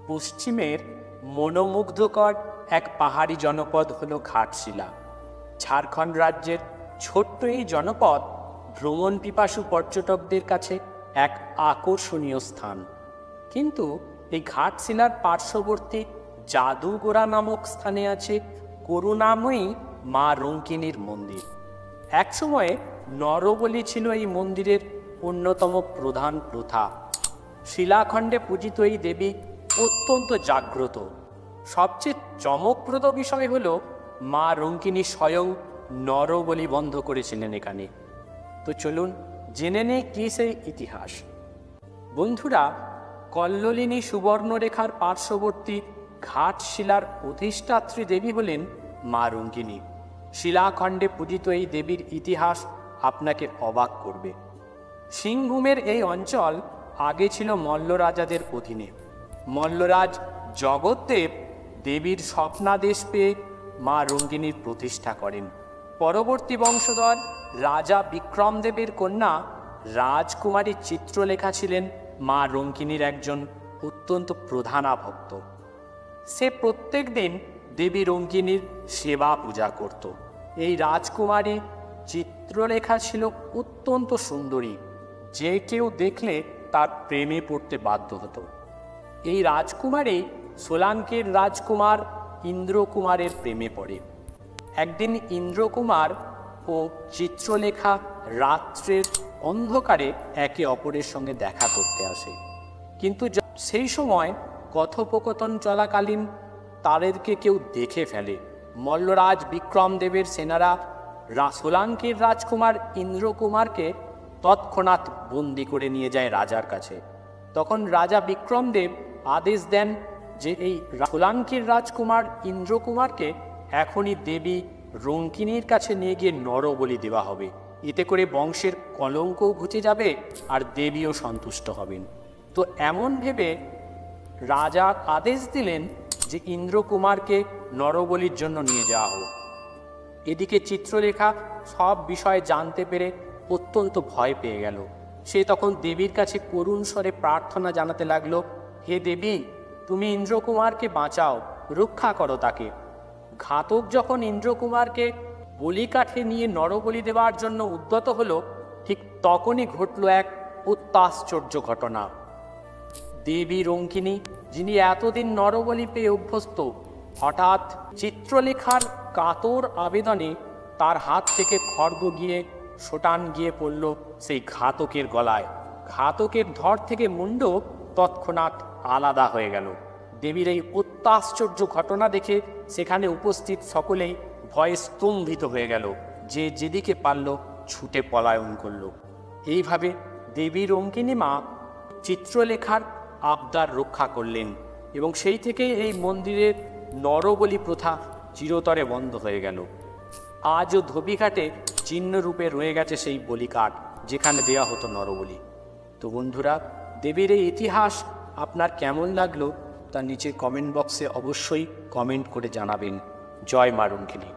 পশ্চিমের মনোমুগ্ধকর এক পাহাড়ি জনপদ হলো ঘাটশিলা। ঝাড়খণ্ড রাজ্যের ছোট্ট এই জনপদ ভ্রমণ পিপাসু পর্যটকদের কাছে এক আকর্ষণীয় স্থান। কিন্তু এই ঘাটশিলার পার্শ্ববর্তী জাদুগোড়া নামক স্থানে আছে করুণাময়ী মা রঙ্কিনীর মন্দির। একসময়ে নরবলি ছিল এই মন্দিরের অন্যতম প্রধান প্রথা। শিলাখণ্ডে পূজিত এই দেবী অত্যন্ত জাগ্রত। সবচেয়ে চমকপ্রদ বিষয় হল মা রঙ্কিনী স্বয়ং নরবলি বন্ধ করেছিলেন এখানে। তো চলুন জেনে নেই কি সেই ইতিহাস। বন্ধুরা, কল্লোলিনী সুবর্ণরেখার পার্শ্ববর্তী ঘাটশিলার অধিষ্ঠাত্রী দেবী হলেন মা রঙ্কিনী। শিলাখণ্ডে পূজিত এই দেবীর ইতিহাস আপনাকে অবাক করবে। সিংভূমের এই অঞ্চল আগে ছিল মল্ল রাজাদের অধীনে। মল্লরাজ জগৎদেব দেবীর স্বপ্নাদেশ পেয়ে মা রঙ্কিনীর প্রতিষ্ঠা করেন। পরবর্তী বংশধর রাজা বিক্রমদেবের কন্যা রাজকুমারী চিত্রলেখা ছিলেন মা রঙ্কিনীর একজন অত্যন্ত প্রধানা ভক্ত। সে প্রত্যেক দিন দেবী রঙ্কিনীর সেবা পূজা করত। এই রাজকুমারী চিত্রলেখা ছিল অত্যন্ত সুন্দরী, যে কেউ দেখলে তার প্রেমে পড়তে বাধ্য হতো। এই রাজকুমারী সোলাঙ্কের রাজকুমার ইন্দ্রকুমারের প্রেমে পড়ে। একদিন ইন্দ্রকুমার ও চিত্রলেখা রাত্রের অন্ধকারে একে অপরের সঙ্গে দেখা করতে আসে। কিন্তু সেই সময় কথোপকথন চলাকালীন তাদেরকে কেউ দেখে ফেলে। মল্লরাজ বিক্রমদেবের সেনারা সোলাঙ্কের রাজকুমার ইন্দ্রকুমারকে তৎক্ষণাৎ বন্দি করে নিয়ে যায় রাজার কাছে। তখন রাজা বিক্রমদেব আদেশ দেন যে এই সোলাঙ্কের রাজকুমার ইন্দ্রকুমারকে এখনই দেবী রঙ্কিনীর কাছে নিয়ে গিয়ে নরবলি দেওয়া হবে। এতে করে বংশের কলঙ্কও ঘুচে যাবে আর দেবীও সন্তুষ্ট হবেন। তো এমন ভেবে রাজা আদেশ দিলেন যে ইন্দ্রকুমারকে নরবলির জন্য নিয়ে যাওয়া হোক। এদিকে চিত্রলেখা সব বিষয়ে জানতে পেরে অত্যন্ত ভয় পেয়ে গেল। সে তখন দেবীর কাছে করুণ স্বরে প্রার্থনা জানাতে লাগলো, হে দেবী, তুমি ইন্দ্রকুমারকে বাঁচাও, রক্ষা করো তাকে। ঘাতক যখন ইন্দ্রকুমারকে বলিকাঠে নিয়ে নরবলি দেওয়ার জন্য উদ্যত হলো, ঠিক তখনই ঘটল এক অত্যাশ্চর্য ঘটনা। দেবী রঙ্কিনী, যিনি এতদিন নরবলি পেয়ে অভ্যস্ত, হঠাৎ চিত্রলেখার কাতর আবেদনে তার হাত থেকে খড়গ গিয়ে শোটান গিয়ে পড়ল সেই ঘাতকের গলায়। ঘাতকের ধর থেকে মুন্ড তৎক্ষণাৎ আলাদা হয়ে গেল। দেবীর এই অত্যাশ্চর্য ঘটনা দেখে সেখানে উপস্থিত সকলেই ভয়ে স্তম্ভিত হয়ে গেল। যে যেদিকে পারল ছুটে পলায়ন করল। এইভাবে দেবী রঙ্কিনী মা চিত্রলেখার আবদার রক্ষা করলেন এবং সেই থেকে এই মন্দিরের নরবলি প্রথা চিরতরে বন্ধ হয়ে গেল। আজও ধোবিঘাটে চিহ্নরূপে রয়ে গেছে সেই বলিকাঠ যেখানে দেয়া হতো নরবলি। তো বন্ধুরা, দেবীর এই ইতিহাস আপনার কেমন লাগলো তা নিচে কমেন্ট বক্সে অবশ্যই কমেন্ট করে জানাবেন। জয় মা রঙ্কিনী।